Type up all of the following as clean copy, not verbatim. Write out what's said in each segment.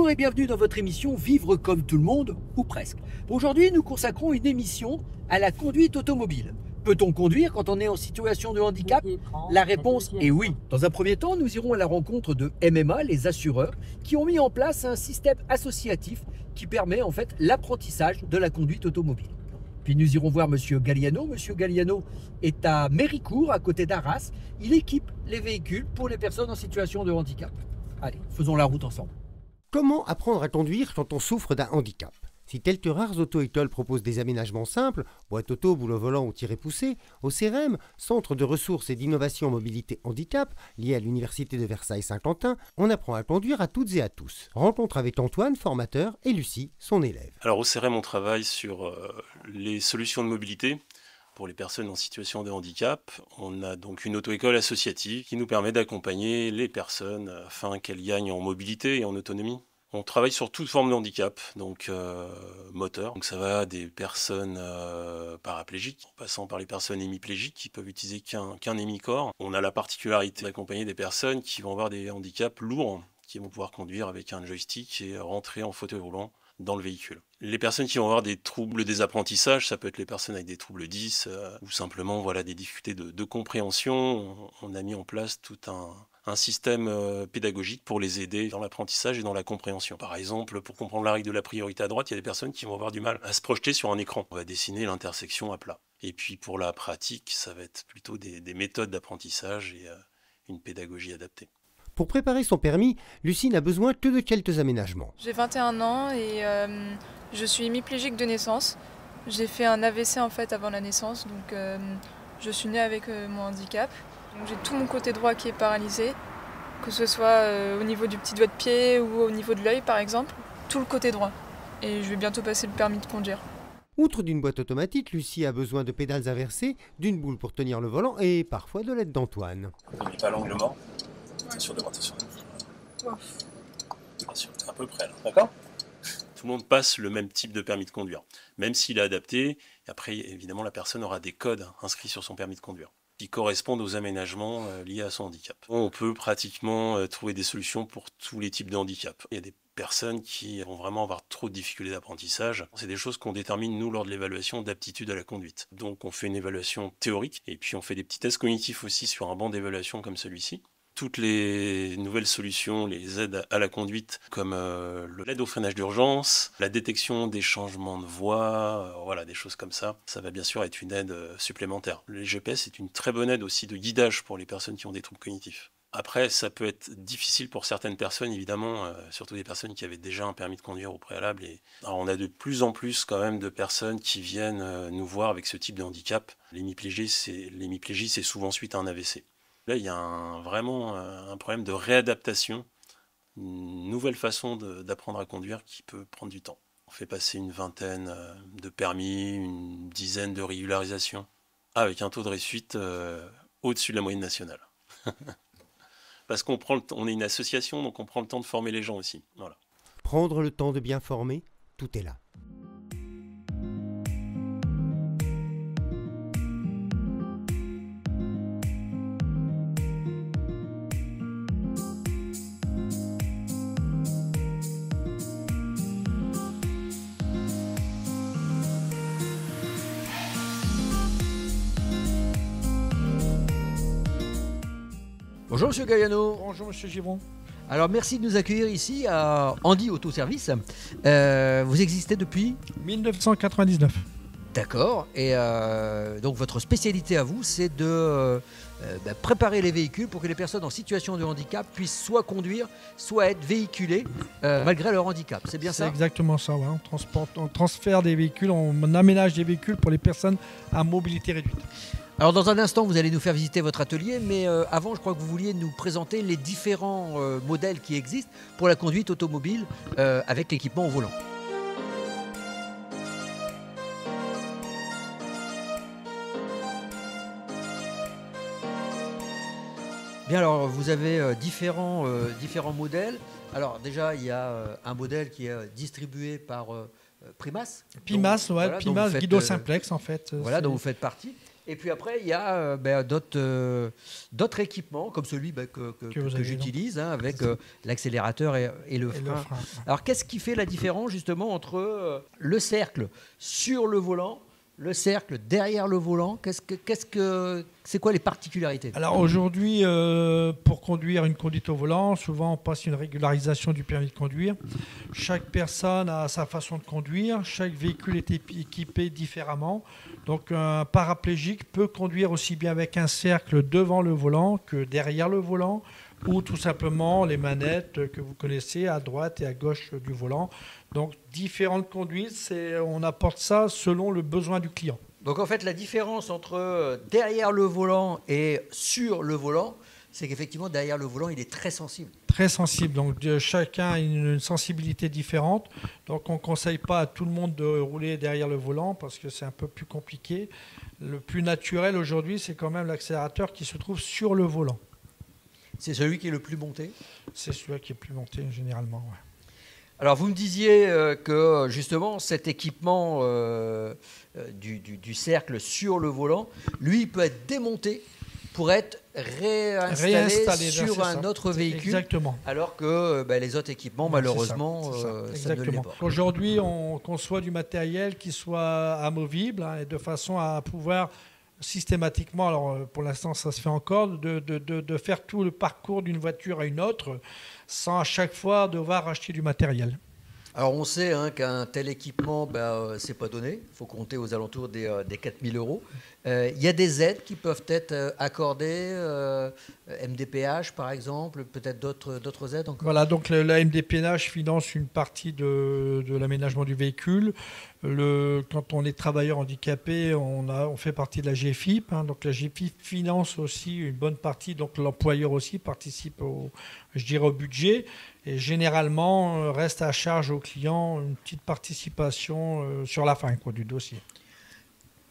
Bonjour et bienvenue dans votre émission Vivre comme tout le monde, ou presque. Aujourd'hui, nous consacrons une émission à la conduite automobile. Peut-on conduire quand on est en situation de handicap? La réponse est oui. Dans un premier temps, nous irons à la rencontre de MMA, les assureurs, qui ont mis en place un système associatif qui permet en fait l'apprentissage de la conduite automobile. Puis nous irons voir Monsieur Galliano. Monsieur Galliano est à Méricourt, à côté d'Arras. Il équipe les véhicules pour les personnes en situation de handicap. Allez, faisons la route ensemble. Comment apprendre à conduire quand on souffre d'un handicap? Si quelques rares auto-écoles proposent des aménagements simples, boîte auto, boulot volant ou tiré poussé, au CEREM, Centre de ressources et d'innovation mobilité handicap, lié à l'Université de Versailles-Saint-Quentin, on apprend à conduire à toutes et à tous. Rencontre avec Antoine, formateur, et Lucie, son élève. Alors au CEREM, on travaille sur les solutions de mobilité pour les personnes en situation de handicap. On a donc une auto-école associative qui nous permet d'accompagner les personnes afin qu'elles gagnent en mobilité et en autonomie. On travaille sur toute forme de handicap, donc moteur. Donc ça va des personnes paraplégiques, en passant par les personnes hémiplégiques qui peuvent utiliser qu'un hémicorps. On a la particularité d'accompagner des personnes qui vont avoir des handicaps lourds, qui vont pouvoir conduire avec un joystick et rentrer en fauteuil roulant dans le véhicule. Les personnes qui vont avoir des troubles des apprentissages, ça peut être les personnes avec des troubles 10 ou simplement voilà, des difficultés de compréhension. On a mis en place tout un système pédagogique pour les aider dans l'apprentissage et dans la compréhension. Par exemple, pour comprendre la règle de la priorité à droite, il y a des personnes qui vont avoir du mal à se projeter sur un écran. On va dessiner l'intersection à plat. Et puis pour la pratique, ça va être plutôt des méthodes d'apprentissage et une pédagogie adaptée. Pour préparer son permis, Lucie n'a besoin que de quelques aménagements. J'ai 21 ans et je suis hémiplégique de naissance. J'ai fait un AVC en fait avant la naissance, donc je suis née avec mon handicap. J'ai tout mon côté droit qui est paralysé, que ce soit au niveau du petit doigt de pied ou au niveau de l'œil par exemple, tout le côté droit. Et je vais bientôt passer le permis de conduire. Outre d'une boîte automatique, Lucie a besoin de pédales inversées, d'une boule pour tenir le volant et parfois de l'aide d'Antoine. Vous n'avez pas l'angle mort. Attention devant, attention. Attention, t'es à peu près là, d'accord? Tout le monde passe le même type de permis de conduire, même s'il est adapté. Et après, évidemment, la personne aura des codes inscrits sur son permis de conduire qui correspondent aux aménagements liés à son handicap. On peut pratiquement trouver des solutions pour tous les types de handicap. Il y a des personnes qui vont vraiment avoir trop de difficultés d'apprentissage. C'est des choses qu'on détermine, nous, lors de l'évaluation d'aptitude à la conduite. Donc, on fait une évaluation théorique et puis on fait des petits tests cognitifs aussi sur un banc d'évaluation comme celui-ci. Toutes les nouvelles solutions, les aides à la conduite, comme l'aide au freinage d'urgence, la détection des changements de voie, voilà, des choses comme ça, ça va bien sûr être une aide supplémentaire. Le GPS est une très bonne aide aussi de guidage pour les personnes qui ont des troubles cognitifs. Après, ça peut être difficile pour certaines personnes, évidemment, surtout des personnes qui avaient déjà un permis de conduire au préalable. Alors, on a de plus en plus quand même de personnes qui viennent nous voir avec ce type de handicap. L'hémiplégie, c'est souvent suite à un AVC. Là, il y a vraiment un problème de réadaptation, une nouvelle façon d'apprendre à conduire qui peut prendre du temps. On fait passer une vingtaine de permis, une dizaine de régularisations, avec un taux de réussite au-dessus de la moyenne nationale. Parce on est une association, donc on prend le temps de former les gens aussi. Voilà. Prendre le temps de bien former, tout est là. Bonjour Monsieur Galliano. Bonjour Monsieur Givron. Alors merci de nous accueillir ici à Andy Autoservice. Vous existez depuis 1999. D'accord. Et donc votre spécialité à vous, c'est de préparer les véhicules pour que les personnes en situation de handicap puissent soit conduire, soit être véhiculées malgré leur handicap. C'est bien ça? C'est exactement ça, ouais. On transfère des véhicules, on aménage des véhicules pour les personnes à mobilité réduite. Alors dans un instant, vous allez nous faire visiter votre atelier, mais avant, je crois que vous vouliez nous présenter les différents modèles qui existent pour la conduite automobile avec l'équipement au volant. Bien, alors vous avez différents modèles. Alors déjà, il y a un modèle qui est distribué par Primas. Pimas, donc, ouais, voilà, Pimas Guido Simplex en fait. Voilà, dont vous faites partie. Et puis après, il y a d'autres équipements, comme celui que j'utilise, hein, avec l'accélérateur et le frein. Alors, qu'est-ce qui fait la différence, justement, entre le cercle sur le volant, le cercle derrière le volant? C'est quoi les particularités? Alors aujourd'hui, pour conduire une conduite au volant, souvent on passe une régularisation du permis de conduire. Chaque personne a sa façon de conduire, chaque véhicule est équipé différemment. Donc un paraplégique peut conduire aussi bien avec un cercle devant le volant que derrière le volant, ou tout simplement les manettes que vous connaissez à droite et à gauche du volant. Donc différentes conduites, on apporte ça selon le besoin du client. Donc en fait, la différence entre derrière le volant et sur le volant, c'est qu'effectivement derrière le volant, il est très sensible. Très sensible, donc chacun a une sensibilité différente. Donc on ne conseille pas à tout le monde de rouler derrière le volant parce que c'est un peu plus compliqué. Le plus naturel aujourd'hui, c'est quand même l'accélérateur qui se trouve sur le volant. C'est celui qui est le plus monté? C'est celui qui est le plus monté généralement, ouais. Alors vous me disiez que justement cet équipement du cercle sur le volant, lui, il peut être démonté pour être réinstallé sur un autre véhicule. Exactement. Alors que les autres équipements, malheureusement, ça ne l'est pas. Aujourd'hui, on conçoit du matériel qui soit amovible, hein, et de façon à pouvoir systématiquement, alors pour l'instant ça se fait encore, de faire tout le parcours d'une voiture à une autre sans à chaque fois devoir acheter du matériel. Alors on sait qu'un tel équipement, c'est pas donné, il faut compter aux alentours des 4 000 €. Il y a des aides qui peuvent être accordées, MDPH par exemple, peut-être d'autres aides encore. Voilà, donc la MDPH finance une partie de l'aménagement du véhicule. Quand on est travailleur handicapé, on fait partie de la GFIP. Donc la GFIP finance aussi une bonne partie, donc l'employeur aussi participe au budget. Et généralement, reste à charge au client une petite participation sur la fin du dossier.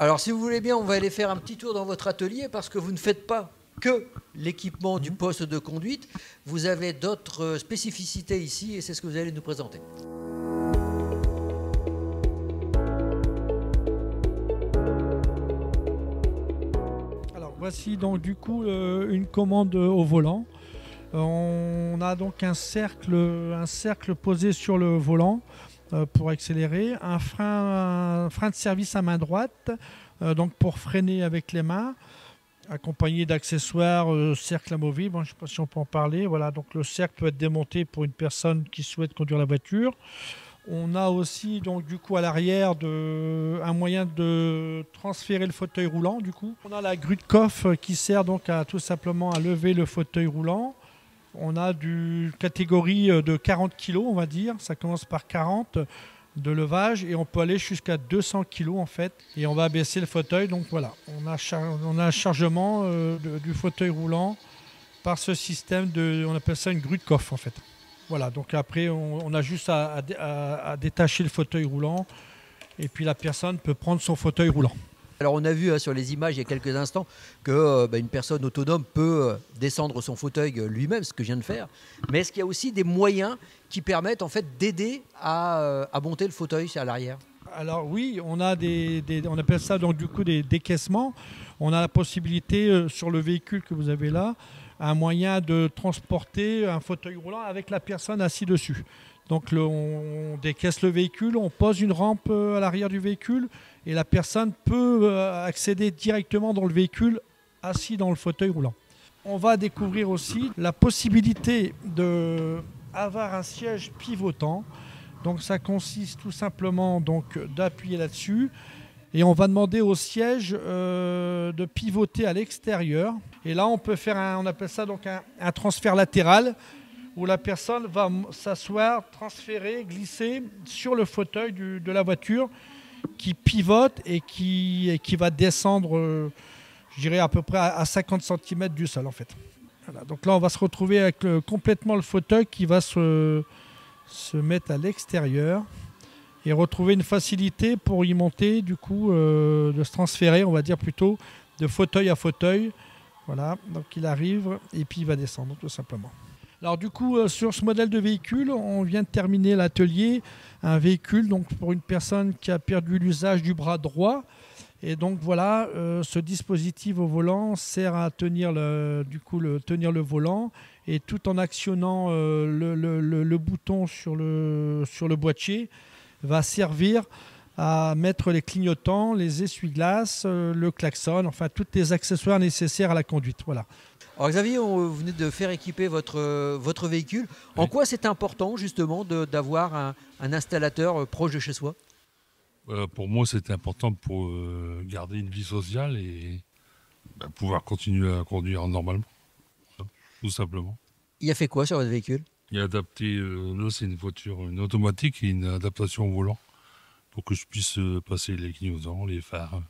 Alors si vous voulez bien, on va aller faire un petit tour dans votre atelier parce que vous ne faites pas que l'équipement du poste de conduite. Vous avez d'autres spécificités ici et c'est ce que vous allez nous présenter. Alors voici donc du coup une commande au volant. On a donc un cercle posé sur le volant pour accélérer, un frein de service à main droite, donc pour freiner avec les mains, accompagné d'accessoires, cercle amovible, je ne sais pas si on peut en parler. Voilà, donc le cercle peut être démonté pour une personne qui souhaite conduire la voiture. On a aussi donc du coup à l'arrière un moyen de transférer le fauteuil roulant. Du coup, on a la grue de coffre qui sert donc tout simplement à lever le fauteuil roulant. On a du catégorie de 40 kg, on va dire. Ça commence par 40 de levage et on peut aller jusqu'à 200 kg en fait. Et on va baisser le fauteuil. Donc voilà, on a un chargement du fauteuil roulant par ce système on appelle ça une grue de coffre en fait. Voilà, donc après on a juste à détacher le fauteuil roulant et puis la personne peut prendre son fauteuil roulant. Alors on a vu sur les images il y a quelques instants que une personne autonome peut descendre son fauteuil lui-même, ce que je viens de faire. Mais est-ce qu'il y a aussi des moyens qui permettent en fait d'aider à monter le fauteuil à l'arrière? Alors oui, on a on appelle ça donc du coup des décaissements. On a la possibilité sur le véhicule que vous avez là, un moyen de transporter un fauteuil roulant avec la personne assise dessus. Donc on décaisse le véhicule, on pose une rampe à l'arrière du véhicule et la personne peut accéder directement dans le véhicule assis dans le fauteuil roulant. On va découvrir aussi la possibilité d'avoir un siège pivotant. Donc ça consiste tout simplement d'appuyer là-dessus et on va demander au siège de pivoter à l'extérieur. Et là on peut faire on appelle ça donc un transfert latéral, où la personne va s'asseoir, transférer, glisser sur le fauteuil de la voiture qui pivote et qui va descendre, je dirais, à peu près à 50 cm du sol en fait. Voilà, donc là, on va se retrouver avec complètement le fauteuil qui va se mettre à l'extérieur et retrouver une facilité pour y monter, du coup, de se transférer, on va dire plutôt, de fauteuil à fauteuil. Voilà, donc il arrive et puis il va descendre tout simplement. Alors du coup, sur ce modèle de véhicule, on vient de terminer l'atelier. Un véhicule donc pour une personne qui a perdu l'usage du bras droit Et donc voilà, ce dispositif au volant sert à tenir tenir le volant, et tout en actionnant le bouton sur le boîtier va servir à mettre les clignotants, les essuie-glaces, le klaxon, enfin tous les accessoires nécessaires à la conduite. Voilà. Alors Xavier, vous venez de faire équiper votre véhicule. En quoi c'est important justement d'avoir un installateur proche de chez soi? Pour moi, c'est important pour garder une vie sociale et pouvoir continuer à conduire normalement, tout simplement. Il a fait quoi sur votre véhicule? Il a adapté, là c'est une voiture, une automatique et une adaptation au volant pour que je puisse passer les clignotants, les phares.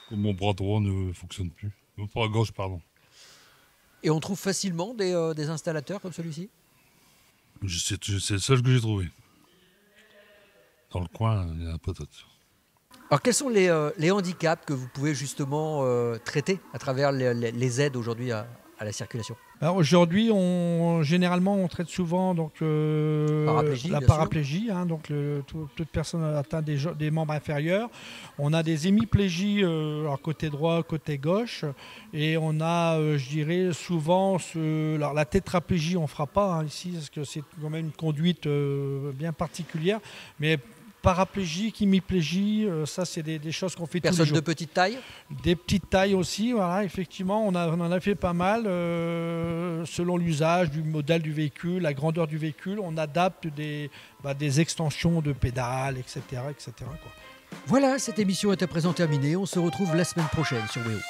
Comme mon bras droit ne fonctionne plus. Mon bras gauche, pardon. Et on trouve facilement des installateurs comme celui-ci? C'est le seul que j'ai trouvé. Dans le coin, il y en a pas d'autres. Alors quels sont les handicaps que vous pouvez justement traiter à travers les aides aujourd'hui à la circulation? Alors aujourd'hui, généralement, on traite souvent donc, la paraplégie, hein, donc toute personne atteinte des membres inférieurs. On a des hémiplégies, alors côté droit, côté gauche, et on a, je dirais, souvent alors la tétraplégie, on ne fera pas hein, ici, parce que c'est quand même une conduite bien particulière, mais paraplégique, hémiplégie, ça c'est des choses qu'on fait tous les jours. Personnes de petite taille? Des petites tailles aussi, voilà, effectivement, on en a fait pas mal. Selon l'usage du modèle du véhicule, la grandeur du véhicule, on adapte des extensions de pédales, etc. etc. quoi. Voilà, cette émission est à présent terminée. On se retrouve la semaine prochaine sur WEO.